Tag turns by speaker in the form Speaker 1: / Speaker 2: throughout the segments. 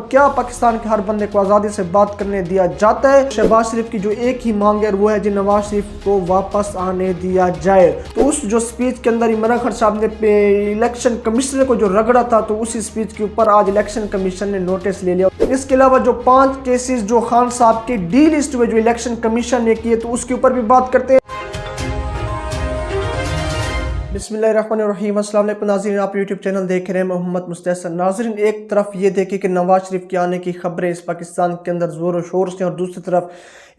Speaker 1: क्या पाकिस्तान के हर बंदे को आज़ादी से बात करने दिया जाता है? शहबाज शरीफ की जो एक ही मांग है वो है जी नवाज शरीफ को वापस आने दिया जाए। तो उस जो स्पीच के अंदर इमरान खान साहब ने इलेक्शन कमिश्नर को जो रगड़ा था, तो उसी स्पीच के ऊपर आज इलेक्शन कमीशन ने नोटिस ले लिया। इसके अलावा जो 5 केसेस जो खान साहब के डी लिस्ट में जो इलेक्शन कमीशन ने किए, तो उसके ऊपर भी बात करते हैं। बिस्मिल्लाहिर्रहमानिर्रहीम, अस्सलाम वालेकुम नाज़रीन, आप यूट्यूब चैनल देख रहे हैं मोहम्मद मुस्तहसन। नाज़रीन, एक तरफ ये देखिए कि नवाज शरीफ के आने की खबरें इस पाकिस्तान के अंदर ज़ोर शोर से, और दूसरी तरफ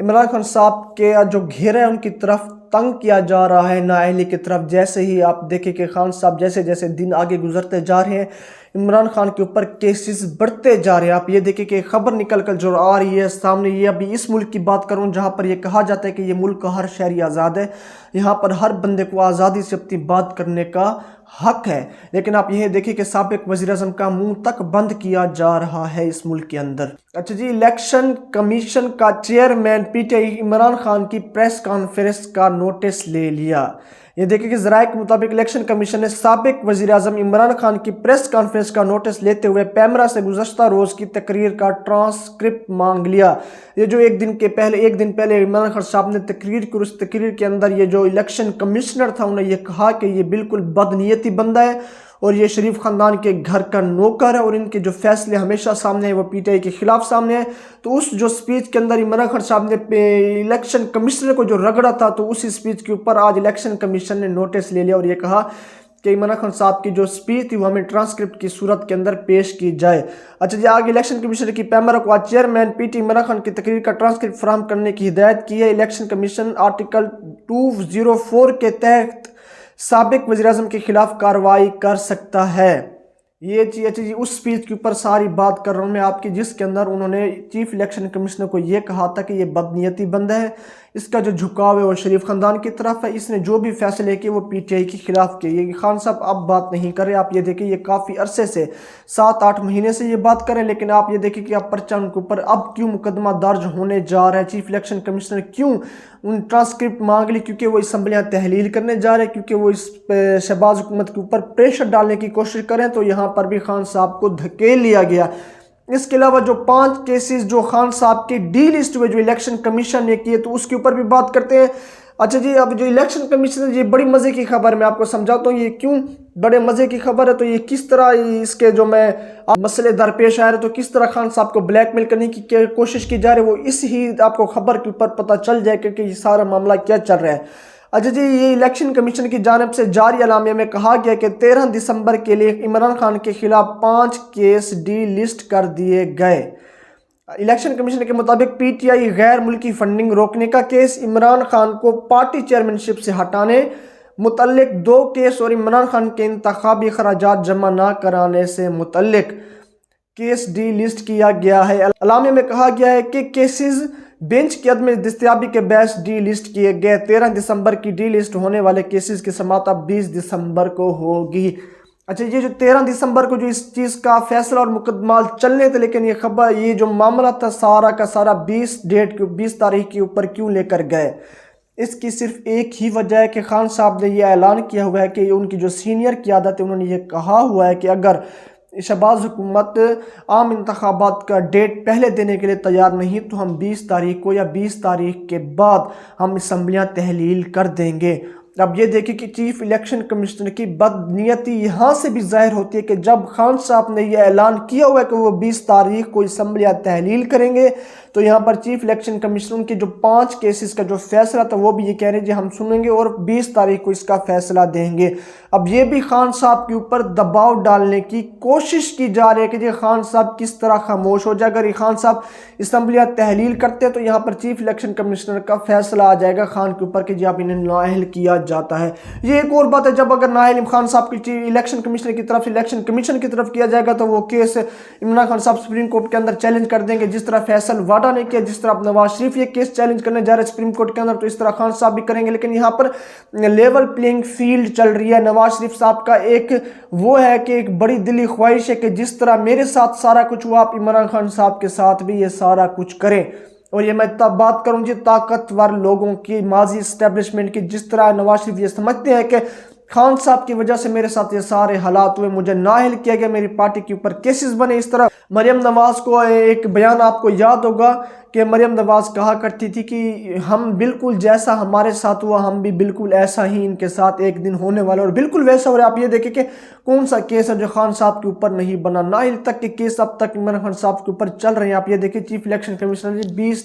Speaker 1: इमरान खान साहब के जो घेरा है उनकी तरफ तंग किया जा रहा है नाअहली की तरफ। जैसे ही आप देखें कि खान साहब जैसे जैसे दिन आगे गुजरते जा रहे हैं, इमरान खान के ऊपर केसेस बढ़ते जा रहे हैं। आप ये देखें कि खबर निकल कर जो आ रही है सामने, ये अभी इस मुल्क की बात करूं जहां पर ये कहा जाता है कि ये मुल्क का हर शहरी आज़ाद है, यहाँ पर हर बंदे को आज़ादी से अपनी बात करने का हक है। लेकिन आप यह देखिए कि साबिक वज़ीर-ए-आज़म का मुंह तक बंद किया जा रहा है इस मुल्क के अंदर। अच्छा जी, इलेक्शन कमीशन का चेयरमैन पीटीआई इमरान खान की प्रेस कॉन्फ्रेंस का नोटिस ले लिया। ये देखिए कि ज़राए के मुताबिक इलेक्शन कमीशन ने साबिक वज़ीर-ए-आज़म इमरान खान की प्रेस कॉन्फ्रेंस का नोटिस लेते हुए पैमरा से गुज़श्ता रोज़ की तकरीर का ट्रांसक्रिप्ट मांग लिया। ये जो एक दिन पहले इमरान खान साहब ने तकरीर की, उस तकरीर के अंदर ये जो इलेक्शन कमिश्नर था उन्होंने ये कहा कि ये बिल्कुल बदनीयती बंदा है और ये शरीफ ख़ानदान के घर का नौकर है, और इनके जो फैसले हमेशा सामने है वो पीटीआई के खिलाफ सामने है। तो उस जो स्पीच के अंदर इमरान खान साहब ने इलेक्शन कमिश्नर को जो रगड़ा था, तो उसी स्पीच के ऊपर आज इलेक्शन कमीशन ने नोटिस ले लिया और ये कहा कि इमरान खान साहब की जो स्पीच थी वो हमें ट्रांसक्रिप्ट की सूरत के अंदर पेश की जाए। अच्छा जी, आगे इलेक्शन कमीशन की पैमरा को आज चेयरमैन पीटी इमरान खान की तकरीर का ट्रांसक्रिप्ट फराहम करने की हिदायत की है। इलेक्शन कमीशन आर्टिकल 204 के तहत साबिक वज़ीर-ए-आज़म के खिलाफ कार्रवाई कर सकता है। ये चीज़ उस स्पीच के ऊपर सारी बात कर रहा हूँ मैं आपकी, जिसके अंदर उन्होंने चीफ इलेक्शन कमिश्नर को ये कहा था कि ये बदनीयती बंदा है, इसका जो झुकाव है वो शरीफ ख़ानदान की तरफ है, इसने जो भी फैसले किए वो पीटीआई के खिलाफ किए। ये खान साहब अब बात नहीं कर रहे। आप ये देखिए ये काफ़ी अरसे से 7-8 महीने से ये बात करें, लेकिन आप ये देखिए कि अब पर्चा उनके ऊपर अब क्यों मुकदमा दर्ज होने जा रहा है। चीफ इलेक्शन कमिश्नर क्यों उन ट्रांसक्रिप्ट मांग ली? क्योंकि वो असम्बलियाँ तहलील करने जा रहे हैं, क्योंकि वो इस शहबाज हुकूमत के ऊपर प्रेशर डालने की कोशिश करें। तो यहाँ पर भी खान साहब को धकेल लिया गया। इसके अलावा जो 5 केसेस जो खान साहब के डी लिस्ट में जो इलेक्शन कमीशन ने किए, तो उसके ऊपर भी बात करते हैं। अच्छा जी, अब जो इलेक्शन कमीशन, ये बड़ी मज़े की खबर मैं आपको समझाता हूँ ये क्यों बड़े मज़े की खबर है। तो ये किस तरह इसके जो मैं मसले दरपेश आ रहे, तो किस तरह खान साहब को ब्लैकमेल करने की कोशिश की जा रही है, वो इस ही आपको खबर के ऊपर पता चल जाए कि ये सारा मामला क्या चल रहा है। अच्छा जी, ये इलेक्शन कमीशन की जानिब से जारी अलामिया में कहा गया कि 13 दिसंबर के लिए इमरान खान के खिलाफ 5 केस डी लिस्ट कर दिए गए। इलेक्शन कमीशन के मुताबिक पीटीआई गैर मुल्की फंडिंग रोकने का केस, इमरान खान को पार्टी चेयरमैनशिप से हटाने मुतल्लिक 2 केस, और इमरान खान के इंतखाबी खराजात जमा ना कराने से मुतल्लिक केस डी लिस्ट किया गया है। अलामिया में कहा गया है कि केसेस बेंच की अदम दस्तयाबी के बैच डी लिस्ट किए गए। 13 दिसंबर की डी लिस्ट होने वाले केसेस की समाअत अब 20 दिसंबर को होगी। अच्छा, ये जो 13 दिसंबर को जो इस चीज़ का फैसला और मुकदमा चलने थे, लेकिन ये खबर, ये जो मामला था सारा का सारा 20 तारीख के ऊपर क्यों लेकर गए? इसकी सिर्फ एक ही वजह है कि खान साहब ने यह ऐलान किया हुआ है कि उनकी जो सीनियर क़यादत है उन्होंने ये कहा हुआ है कि अगर शहबाज हुकूमत आम इंतखाबात का डेट पहले देने के लिए तैयार नहीं, तो हम 20 तारीख को या 20 तारीख के बाद हम असम्बलियाँ तहलील कर देंगे। अब ये देखिए कि चीफ इलेक्शन कमिश्नर की बदनीयती यहाँ से भी जाहिर होती है कि जब खान साहब ने यह ऐलान किया हुआ है कि वो 20 तारीख को असम्बलियाँ तहलील करेंगे, तो यहाँ पर चीफ इलेक्शन कमिश्नर के जो 5 केसेस का जो फैसला था वो भी ये कह रहे हैं जी हम सुनेंगे और 20 तारीख को इसका फैसला देंगे। अब ये भी खान साहब के ऊपर दबाव डालने की कोशिश की जा रही है कि जी खान साहब किस तरह खामोश हो जाए। अगर खान साहब असम्बलियाँ तहलील करते हैं तो यहाँ पर चीफ इलेक्शन कमिश्नर का फैसला आ जाएगा खान के ऊपर कि जी आप इन्हें नाअहल किया जाता है। ये एक और बात है, जब अगर नाअहल खान साहब की इलेक्शन कमिश्नर की तरफ से इलेक्शन कमीशन की तरफ किया जाएगा तो वो केस इमरान खान साहब सुप्रीम कोर्ट के अंदर चैलेंज कर देंगे, जिस तरह फैसल वाडा ने किया, जिस तरह नवाज शरीफ ये केस चैलेंज करने जा रहे हैं सुप्रीम कोर्ट के अंदर, तो इस तरह खान साहब भी करेंगे। लेकिन यहाँ पर लेवल प्लेइंग फील्ड चल रही है। नवाज शरीफ साहब का एक वो है कि एक बड़ी दिली ख्वाहिश है कि जिस तरह मेरे साथ सारा कुछ हुआ, आप इमरान खान साहब के साथ भी ये सारा कुछ करें। और ये मैं तब बात करूँ जी ताकतवर लोगों की, माजी इस्टेब्लिशमेंट की, जिस तरह नवाज शरीफ ये समझते हैं कि खान साहब की वजह से मेरे साथ ये सारे हालात हुए, मुझे नाअहल किया गया, मेरी पार्टी के ऊपर केसेस बने। इस तरह मरियम नवाज को एक बयान आपको याद होगा कि मरियम नवाज कहा करती थी कि हम बिल्कुल जैसा हमारे साथ हुआ हम भी बिल्कुल ऐसा ही इनके साथ एक दिन होने वाला, और बिल्कुल वैसा हो रहा है। आप ये देखें कि कौन सा केस है जो खान साहब के ऊपर नहीं बना। नाअहल तक के केस अब तक इमरान खान साहब के ऊपर चल रहे हैं। आप ये देखिए चीफ इलेक्शन कमिश्नर ने 20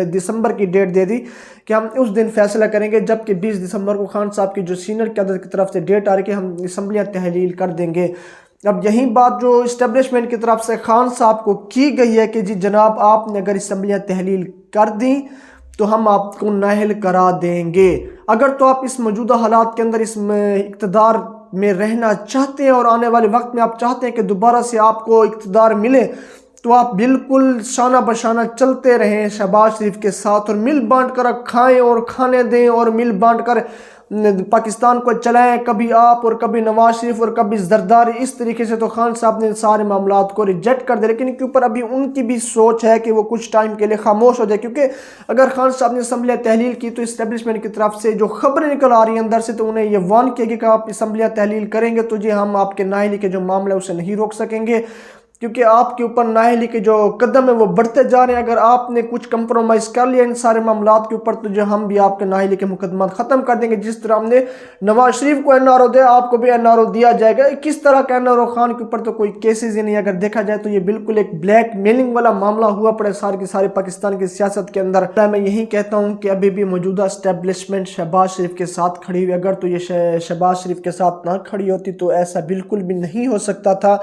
Speaker 1: दिसंबर की डेट दे दी कि हम उस दिन फैसला करेंगे, जबकि 20 दिसंबर को खान साहब की जो सीनियर क़यादत की तरफ से डेट आ रही है कि हम असम्बलियाँ तहलील कर देंगे। अब यही बात जो इस्टेब्लिशमेंट की तरफ से खान साहब को की गई है कि जी जनाब आपने अगर असम्बलियाँ तहलील कर दी तो हम आपको नाअहल करा देंगे। अगर तो आप इस मौजूदा हालात के अंदर इस इक़्तिदार में रहना चाहते हैं और आने वाले वक्त में आप चाहते हैं कि दोबारा से आपको इक़्तिदार मिले, तो आप बिल्कुल शाना बशाना चलते रहें शहबाज शरीफ के साथ और मिल बांट कर खाएँ और खाने दें और मिल बांट कर पाकिस्तान को चलाएं, कभी आप और कभी नवाज शरीफ और कभी जरदारी। इस तरीके से तो खान साहब ने सारे मामलात को रिजेक्ट कर दिया, लेकिन इनके ऊपर अभी उनकी भी सोच है कि वो कुछ टाइम के लिए खामोश हो जाए, क्योंकि अगर खान साहब ने असम्बलियाँ तहलील की तो इस्टेब्लिशमेंट की तरफ से जो खबरें निकल आ रही हैं अंदर से, तो उन्हें ये वार्न किया कि आप असम्बलियाँ तहलील करेंगे तो जी हम आपके नाअहली के जो मामला है उसे नहीं रोक सकेंगे, क्योंकि आपके ऊपर नाअहली के जो कदम है वो बढ़ते जा रहे हैं। अगर आपने कुछ कंप्रोमाइज़ कर लिया इन सारे मामलात के ऊपर तो जो हम भी आपके नाअहली के मुकदमा ख़त्म कर देंगे। जिस तरह हमने नवाज शरीफ को NRO दिया, आपको भी NRO दिया जाएगा। किस तरह का NRO? खान के ऊपर तो कोई केसेस ही नहीं। अगर देखा जाए तो ये बिल्कुल एक ब्लैक मेलिंग वाला मामला हुआ पड़े सारे के सारे पाकिस्तान की सियासत के अंदर। मैं यही कहता हूँ कि अभी भी मौजूदा एस्टेब्लिशमेंट शहबाज शरीफ के साथ खड़ी हुई। अगर तो ये शहबाज शरीफ के साथ ना खड़ी होती तो ऐसा बिल्कुल भी नहीं हो सकता था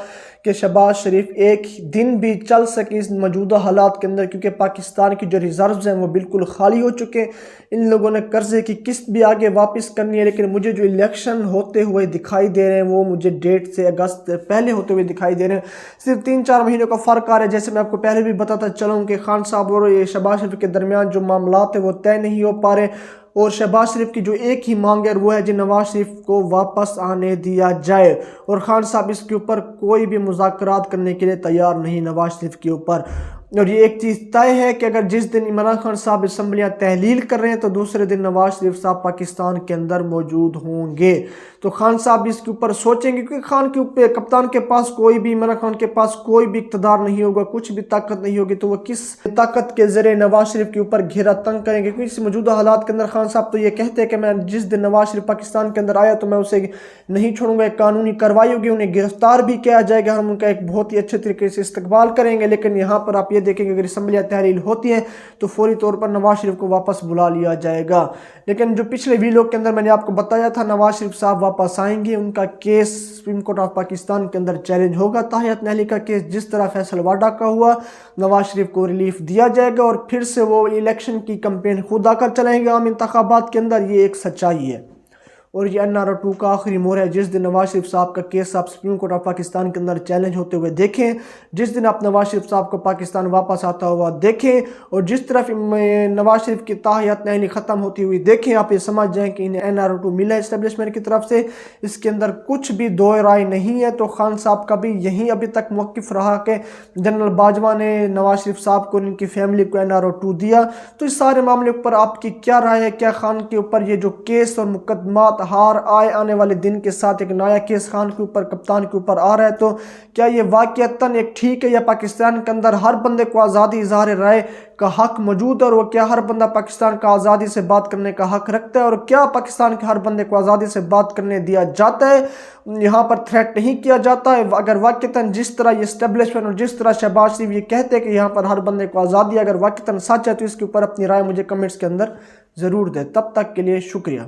Speaker 1: कि शहबाज शरीफ एक दिन भी चल सके इस मौजूदा हालात के अंदर, क्योंकि पाकिस्तान की जो रिजर्व्स हैं वो बिल्कुल खाली हो चुके हैं। इन लोगों ने कर्जे की किस्त भी आगे वापस करनी है, लेकिन मुझे जो इलेक्शन होते हुए दिखाई दे रहे हैं वो मुझे डेट से अगस्त पहले होते हुए दिखाई दे रहे हैं। सिर्फ 3-4 महीनों का फ़र्क आ रहा है। जैसे मैं आपको पहले भी बताता चलूँ कि खान साहब और ये शहबाज शरीफ के दरमियान जो मामलात है वो तय नहीं हो पा रहे, और शहबाज शरीफ की जो एक ही मांग है वो है कि नवाज शरीफ को वापस आने दिया जाए, और खान साहब इसके ऊपर कोई भी मुज़ाकरात करने के लिए तैयार नहीं नवाज शरीफ के ऊपर। और ये एक चीज़ तय है कि अगर जिस दिन इमरान खान साहब असम्बलियाँ तहलील कर रहे हैं तो दूसरे दिन नवाज शरीफ साहब पाकिस्तान के अंदर मौजूद होंगे। तो खान साहब इसके ऊपर सोचेंगे, क्योंकि खान के ऊपर कप्तान के पास कोई भी, इमरान खान के पास कोई भी इक़्तिदार नहीं होगा, कुछ भी ताकत नहीं होगी, तो वह किस ताकत के ज़रिए नवाज शरीफ के ऊपर घेरा तंग करेंगे। क्योंकि इस मौजूदा हालात के अंदर खान साहब तो ये कहते हैं कि मैं जिस दिन नवाज शरीफ पाकिस्तान के अंदर आया तो मैं उसे नहीं छोड़ूंगा, एक कानूनी कार्रवाई होगी, उन्हें गिरफ्तार भी किया जाएगा, हम उनका एक बहुत ही अच्छे तरीके से इस्तकबाल करेंगे। लेकिन यहाँ पर आप ये देखेंगे अगर असम्बलियाँ तहरील होती हैं तो फौरी तौर पर नवाज शरीफ को वापस बुला लिया जाएगा। लेकिन जो पिछले वीडियो के अंदर मैंने आपको बताया था नवाज शरीफ साहब वापस आएंगे, उनका case supreme court of Pakistan के अंदर चैलेंज होगा। ताहियत नाअहली का केस जिस तरह फैसल वाडा का हुआ, नवाज शरीफ को रिलीफ दिया जाएगा और फिर से वो इलेक्शन की कैंपेन खुद आकर चलाएंगे आम इंतखाबात के अंदर। ये एक सच्चाई है। और ये NRO 2 का आखिरी मोड़ है। जिस दिन नवाज शरीफ साहब का केस आप सुप्रीम कोर्ट ऑफ पाकिस्तान के अंदर चैलेंज होते हुए देखें, जिस दिन आप नवाज शरीफ साहब को पाकिस्तान वापस आता हुआ देखें, और जिस तरफ नवाज शरीफ की ताहियत नाअहली ख़त्म होती हुई देखें, आप ये समझ जाएं कि इन्हें NRO 2 मिला है इस्टेब्लिशमेंट की तरफ से। इसके अंदर कुछ भी दो राय नहीं है। तो खान साहब का भी यही अभी तक मौक़िफ़ रहा कि जनरल बाजवा ने नवाज शरीफ साहब को, उनकी फैमिली को NRO 2 दिया। तो इस सारे मामले पर आपकी क्या राय है? क्या खान के ऊपर ये जो केस और मुकदमात हार आए, आने वाले दिन के साथ एक नया केस खान के ऊपर, कप्तान के ऊपर आ रहा है, तो क्या ये वाकईतन एक ठीक है, या पाकिस्तान के अंदर हर बंदे को आज़ादी इज़हार राय का हक मौजूद है, और वो क्या हर बंदा पाकिस्तान का आज़ादी से बात करने का हक रखता है, और क्या पाकिस्तान के हर बंदे को आज़ादी से बात करने दिया जाता है? यहाँ पर थ्रेट नहीं किया जाता है। अगर वाकईतन जिस तरह ये एस्टेब्लिशमेंट और जिस तरह शहबाज शरीफ ये कहते हैं कि यहाँ पर हर बंदे को आज़ादी, अगर वाकईतन सच है तो इसके ऊपर अपनी राय मुझे कमेंट्स के अंदर ज़रूर दें। तब तक के लिए शुक्रिया।